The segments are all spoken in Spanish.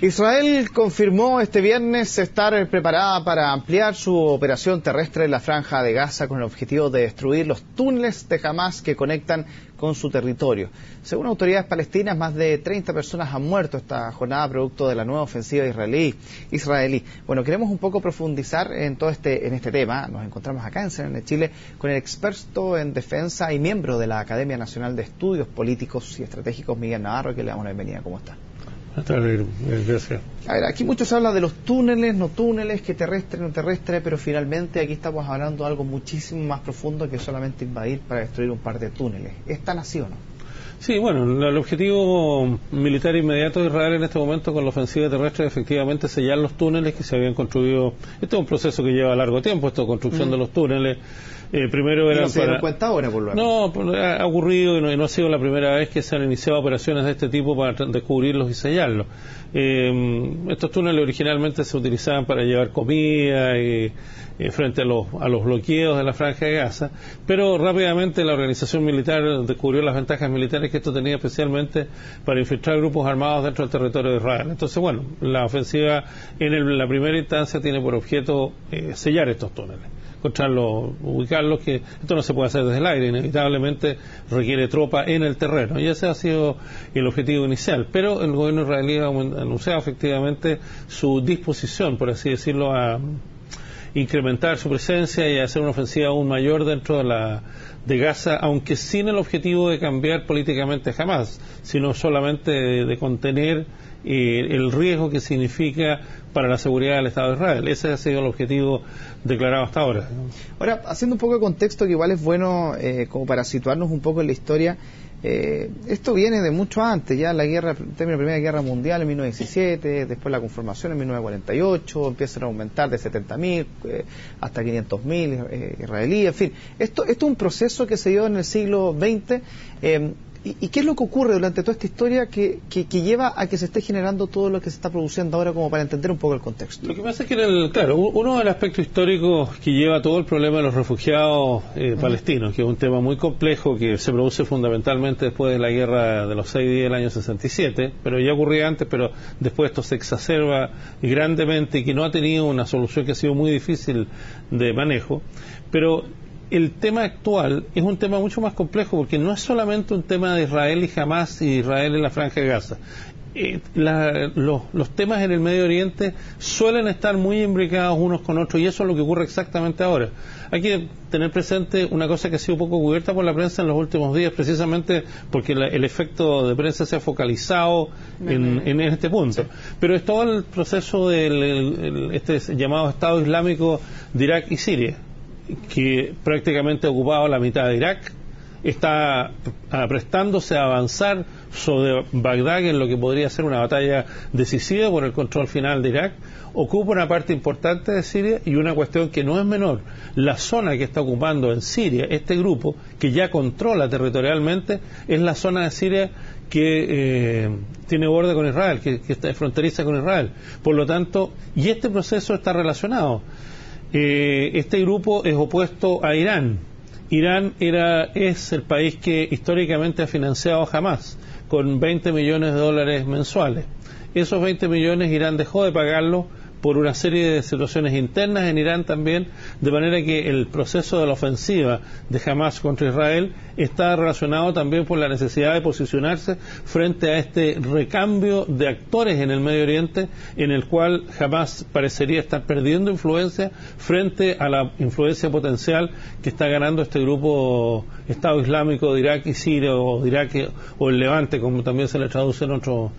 Israel confirmó este viernes estar preparada para ampliar su operación terrestre en la Franja de Gaza con el objetivo de destruir los túneles de Hamás que conectan con su territorio. Según autoridades palestinas, más de 30 personas han muerto esta jornada producto de la nueva ofensiva israelí. Bueno, queremos un poco profundizar en este tema. Nos encontramos acá en CNN Chile con el experto en defensa y miembro de la Academia Nacional de Estudios Políticos y Estratégicos, Miguel Navarro, que le damos la bienvenida. ¿Cómo está? Gracias. A ver, aquí mucho se habla de los túneles, no túneles, que terrestre, no terrestre, pero finalmente aquí estamos hablando de algo muchísimo más profundo que solamente invadir para destruir un par de túneles. ¿Es tan así o no? Sí, bueno, el objetivo militar inmediato de Israel en este momento con la ofensiva terrestre es efectivamente sellar los túneles que se habían construido. Este es un proceso que lleva largo tiempo, esta construcción de los túneles. Primero eran ¿No se dieron cuenta ahora, por lo menos? No, ha ocurrido y no ha sido la primera vez que se han iniciado operaciones de este tipo para descubrirlos y sellarlos. Estos túneles originalmente se utilizaban para llevar comida frente a los bloqueos de la Franja de Gaza, pero rápidamente la organización militar descubrió las ventajas militares que esto tenía, especialmente para infiltrar grupos armados dentro del territorio de Israel. Entonces, bueno, la ofensiva en la primera instancia tiene por objeto sellar estos túneles, encontrarlos, ubicarlos, que esto no se puede hacer desde el aire, inevitablemente requiere tropa en el terreno, y ese ha sido el objetivo inicial, pero el gobierno israelí ha anunciado efectivamente su disposición, por así decirlo, a incrementar su presencia y a hacer una ofensiva aún mayor dentro de Gaza, aunque sin el objetivo de cambiar políticamente Hamás, sino solamente de contener el riesgo que significa para la seguridad del Estado de Israel. Ese ha sido el objetivo declarado hasta ahora. Ahora, haciendo un poco de contexto, que igual es bueno como para situarnos un poco en la historia, esto viene de mucho antes, ya la Primera Guerra Mundial en 1917, después la conformación en 1948, empiezan a aumentar de 70.000 hasta 500.000 israelíes, en fin. Esto es un proceso que se dio en el siglo XX. ¿Y qué es lo que ocurre durante toda esta historia que lleva a que se esté generando todo lo que se está produciendo ahora, como para entender un poco el contexto? Lo que pasa es que, claro, uno de los aspectos históricos que lleva todo el problema de los refugiados palestinos, que es un tema muy complejo que se produce fundamentalmente después de la guerra de los 6 días del año 67, pero ya ocurría antes, pero después esto se exacerba grandemente y que no ha tenido una solución que ha sido muy difícil de manejo, pero el tema actual es un tema mucho más complejo porque no es solamente un tema de Israel y Hamás y Israel en la Franja de Gaza. Los temas en el Medio Oriente suelen estar muy imbricados unos con otros y eso es lo que ocurre exactamente ahora. Hay que tener presente una cosa que ha sido poco cubierta por la prensa en los últimos días, precisamente porque el efecto de prensa se ha focalizado en este punto. Sí. Pero es todo el proceso este llamado Estado Islámico de Irak y Siria, que prácticamente ha ocupado la mitad de Irak, está aprestándose a avanzar sobre Bagdad, en lo que podría ser una batalla decisiva por el control final de Irak, ocupa una parte importante de Siria y una cuestión que no es menor, la zona que está ocupando en Siria este grupo, que ya controla territorialmente, es la zona de Siria que tiene borde con Israel, que está fronteriza con Israel. Por lo tanto, y este proceso está relacionado. Este grupo es opuesto a Irán. Irán es el país que históricamente ha financiado a Hamás con $20 millones mensuales. Esos 20 millones Irán dejó de pagarlo por una serie de situaciones internas en Irán también, de manera que el proceso de la ofensiva de Hamás contra Israel está relacionado también por la necesidad de posicionarse frente a este recambio de actores en el Medio Oriente, en el cual Hamás parecería estar perdiendo influencia frente a la influencia potencial que está ganando este grupo Estado Islámico de Irak y Siria, o de Irak o el Levante, como también se le traduce en otros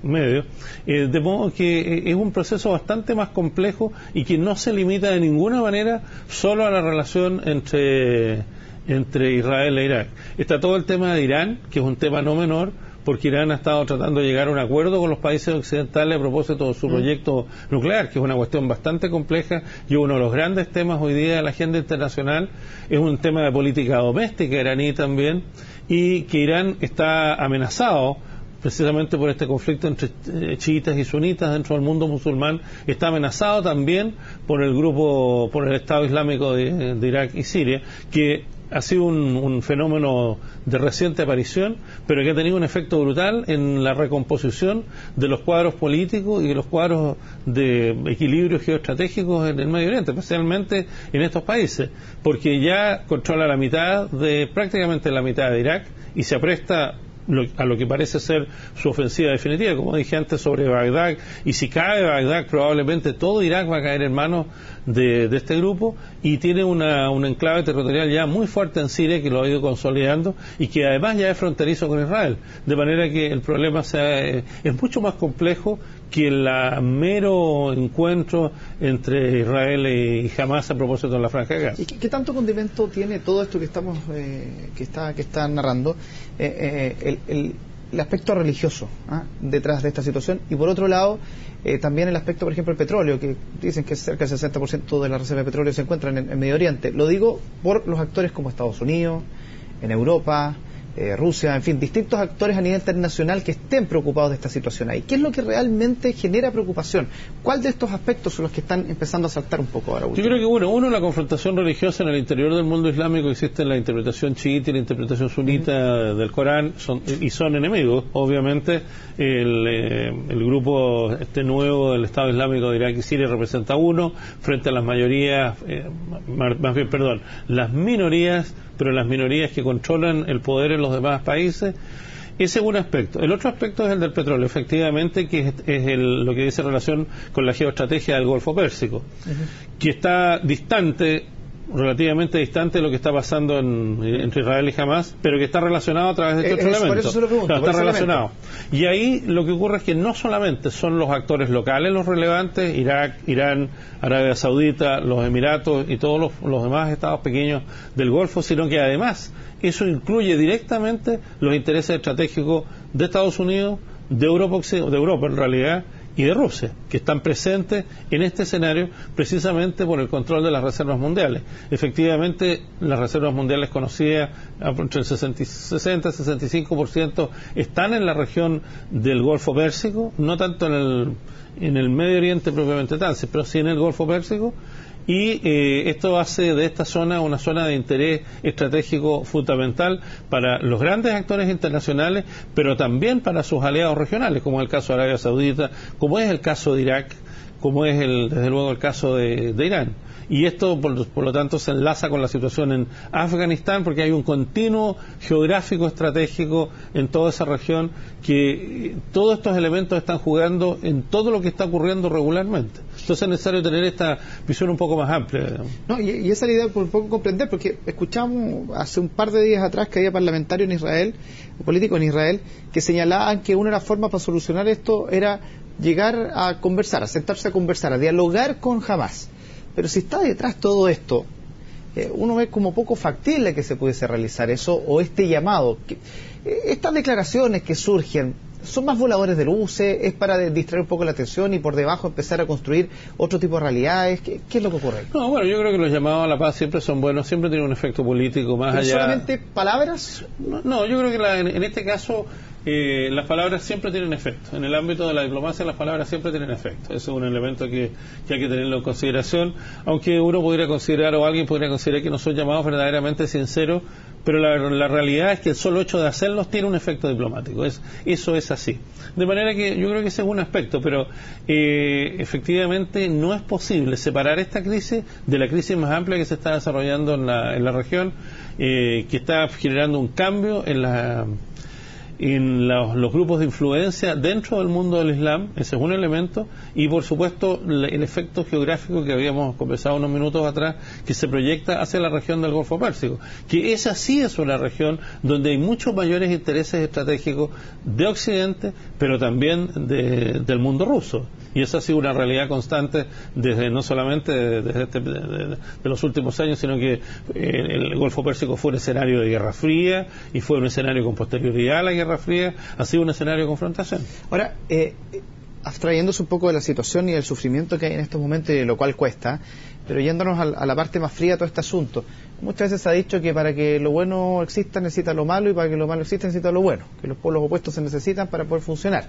medios, de modo que es un proceso bastante más complejo y que no se limita de ninguna manera solo a la relación entre Israel e Irak. Está todo el tema de Irán, que es un tema no menor, porque Irán ha estado tratando de llegar a un acuerdo con los países occidentales a propósito de su proyecto nuclear, que es una cuestión bastante compleja y uno de los grandes temas hoy día de la agenda internacional. Es un tema de política doméstica iraní también, y que Irán está amenazado precisamente por este conflicto entre chiitas y sunitas dentro del mundo musulmán, está amenazado también por el Estado Islámico de Irak y Siria, que ha sido un fenómeno de reciente aparición, pero que ha tenido un efecto brutal en la recomposición de los cuadros políticos y de los cuadros de equilibrios geoestratégicos en el Medio Oriente, especialmente en estos países, porque ya controla prácticamente la mitad de Irak y se apresta a lo que parece ser su ofensiva definitiva, como dije antes, sobre Bagdad, y si cae Bagdad probablemente todo Irak va a caer en manos de este grupo, y tiene un enclave territorial ya muy fuerte en Siria que lo ha ido consolidando y que además ya es fronterizo con Israel, de manera que el problema es mucho más complejo que el mero encuentro entre Israel y Hamas a propósito de la Franja de Gaza. ¿Y qué tanto condimento tiene todo esto que estamos que está narrando el aspecto religioso detrás de esta situación? Y por otro lado, también el aspecto, por ejemplo, el petróleo, que dicen que cerca del 60% de la reserva de petróleo se encuentran en Medio Oriente. Lo digo por los actores como Estados Unidos, en Europa, Rusia, en fin, distintos actores a nivel internacional que estén preocupados de esta situación ahí. ¿Qué es lo que realmente genera preocupación? ¿Cuál de estos aspectos son los que están empezando a saltar un poco ahora último? Yo creo que, uno, la confrontación religiosa en el interior del mundo islámico. Existe la interpretación chiita y la interpretación sunita del Corán, son enemigos. Obviamente, el grupo nuevo del Estado Islámico de Irak y Siria representa uno frente a las mayorías, las minorías, pero las minorías que controlan el poder en los demás países. Ese es un aspecto. El otro aspecto es el del petróleo, efectivamente, que es lo que dice relación con la geoestrategia del Golfo Pérsico, que está relativamente distante de lo que está pasando entre Israel y Hamas, pero que está relacionado a través de este otro elemento. Por eso se lo pregunto, está relacionado. Y ahí lo que ocurre es que no solamente son los actores locales los relevantes, Irak, Irán, Arabia Saudita, los Emiratos y todos los demás estados pequeños del Golfo, sino que además eso incluye directamente los intereses estratégicos de Estados Unidos, de Europa en realidad, y de Rusia, que están presentes en este escenario precisamente por el control de las reservas mundiales. Efectivamente, las reservas mundiales conocidas, entre el 60-65% están en la región del Golfo Pérsico, no tanto en el Medio Oriente propiamente tal, pero sí en el Golfo Pérsico, y esto hace de esta zona una zona de interés estratégico fundamental para los grandes actores internacionales, pero también para sus aliados regionales, como es el caso de Arabia Saudita, como es el caso de Irak, como es desde luego el caso de Irán. Y esto, por lo tanto, se enlaza con la situación en Afganistán, porque hay un continuo geográfico estratégico en toda esa región, que todos estos elementos están jugando en todo lo que está ocurriendo regularmente. Entonces es necesario tener esta visión un poco más amplia. No, y esa es la idea por un poco comprender, porque escuchamos hace un par de días atrás que había parlamentarios en Israel, políticos en Israel, que señalaban que una de las formas para solucionar esto era llegar a conversar, a sentarse a conversar, a dialogar con Hamas. Pero si está detrás todo esto, uno ve como poco factible que se pudiese realizar eso, o este llamado. Estas declaraciones que surgen, ¿son más voladores de luces? ¿Es para distraer un poco la atención y por debajo empezar a construir otro tipo de realidades? ¿Qué es lo que ocurre? No, bueno, yo creo que los llamados a la paz siempre son buenos, siempre tienen un efecto político más allá. ¿Solamente palabras? No, yo creo que en este caso las palabras siempre tienen efecto. En el ámbito de la diplomacia las palabras siempre tienen efecto. Eso es un elemento que hay que tenerlo en consideración, aunque uno podría considerar, o alguien podría considerar, que no son llamados verdaderamente sinceros, pero la realidad es que el solo hecho de hacerlos tiene un efecto diplomático. Eso es así. De manera que yo creo que ese es un aspecto, pero efectivamente no es posible separar esta crisis de la crisis más amplia que se está desarrollando en la región, que está generando un cambio en los grupos de influencia dentro del mundo del Islam. Ese es un elemento, y por supuesto el efecto geográfico que habíamos conversado unos minutos atrás, que se proyecta hacia la región del Golfo Pérsico, que esa sí es una región donde hay muchos mayores intereses estratégicos de Occidente, pero también del mundo ruso. Y esa ha sido una realidad constante no solamente de los últimos años, sino que el Golfo Pérsico fue un escenario de Guerra Fría, y fue un escenario con posterioridad a la Guerra Fría, ha sido un escenario de confrontación. Ahora, abstrayéndose un poco de la situación y del sufrimiento que hay en estos momentos, y lo cual cuesta, pero yéndonos a la parte más fría de todo este asunto, muchas veces se ha dicho que para que lo bueno exista necesita lo malo, y para que lo malo exista necesita lo bueno, que los polos opuestos se necesitan para poder funcionar.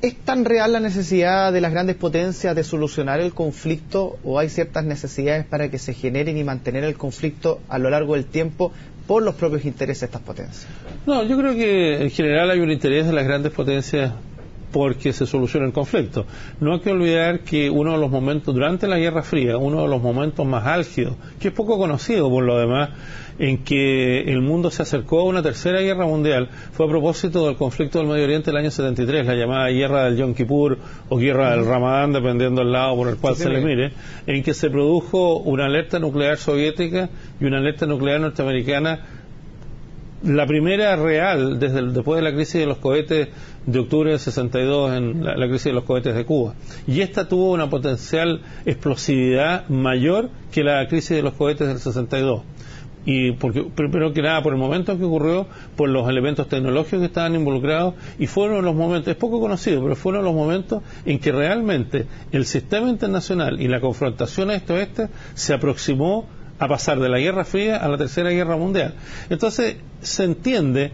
¿Es tan real la necesidad de las grandes potencias de solucionar el conflicto o hay ciertas necesidades para que se generen y mantener el conflicto a lo largo del tiempo por los propios intereses de estas potencias? No, yo creo que en general hay un interés de las grandes potencias porque se soluciona el conflicto. No hay que olvidar que uno de los momentos, durante la Guerra Fría, uno de los momentos más álgidos, que es poco conocido por lo demás, en que el mundo se acercó a una tercera guerra mundial, fue a propósito del conflicto del Medio Oriente del año 73, la llamada guerra del Yom Kippur o guerra del Ramadán, dependiendo del lado por el cual se le mire, en que se produjo una alerta nuclear soviética y una alerta nuclear norteamericana, la primera real después de la crisis de los cohetes de octubre del 62, en la crisis de los cohetes de Cuba. Y esta tuvo una potencial explosividad mayor que la crisis de los cohetes del 62. Y porque, primero que nada, por el momento en que ocurrió, por los elementos tecnológicos que estaban involucrados, y fueron los momentos, es poco conocido, pero fueron los momentos en que realmente el sistema internacional y la confrontación este-oeste se aproximó a pasar de la Guerra Fría a la Tercera Guerra Mundial. Entonces se entiende,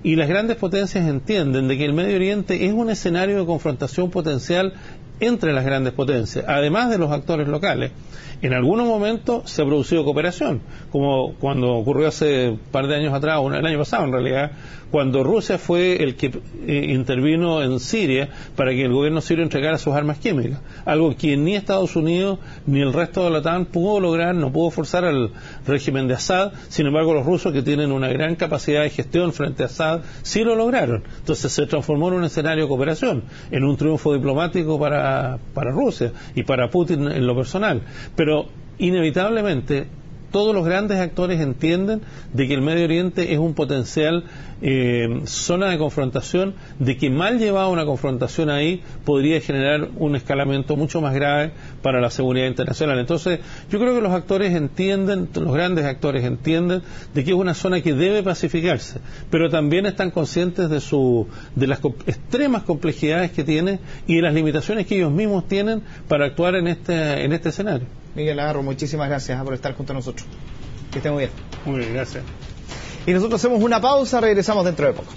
y las grandes potencias entienden, de que el Medio Oriente es un escenario de confrontación potencial entre las grandes potencias, además de los actores locales. En algunos momentos se ha producido cooperación, como cuando ocurrió hace un par de años atrás, el año pasado en realidad, cuando Rusia fue el que intervino en Siria para que el gobierno sirio entregara sus armas químicas, algo que ni Estados Unidos ni el resto de la OTAN pudo lograr, no pudo forzar al régimen de Assad. Sin embargo, los rusos, que tienen una gran capacidad de gestión frente a Assad, sí lo lograron. Entonces se transformó en un escenario de cooperación, en un triunfo diplomático para Rusia y para Putin en lo personal. Pero inevitablemente todos los grandes actores entienden de que el Medio Oriente es un potencial zona de confrontación, de que mal llevada una confrontación ahí podría generar un escalamiento mucho más grave para la seguridad internacional. Entonces yo creo que los actores entienden, los grandes actores entienden de que es una zona que debe pacificarse, pero también están conscientes de las extremas complejidades que tiene y de las limitaciones que ellos mismos tienen para actuar en este escenario. Miguel Navarro, muchísimas gracias por estar junto a nosotros. Que esté muy bien. Muy bien, gracias. Y nosotros hacemos una pausa, regresamos dentro de poco.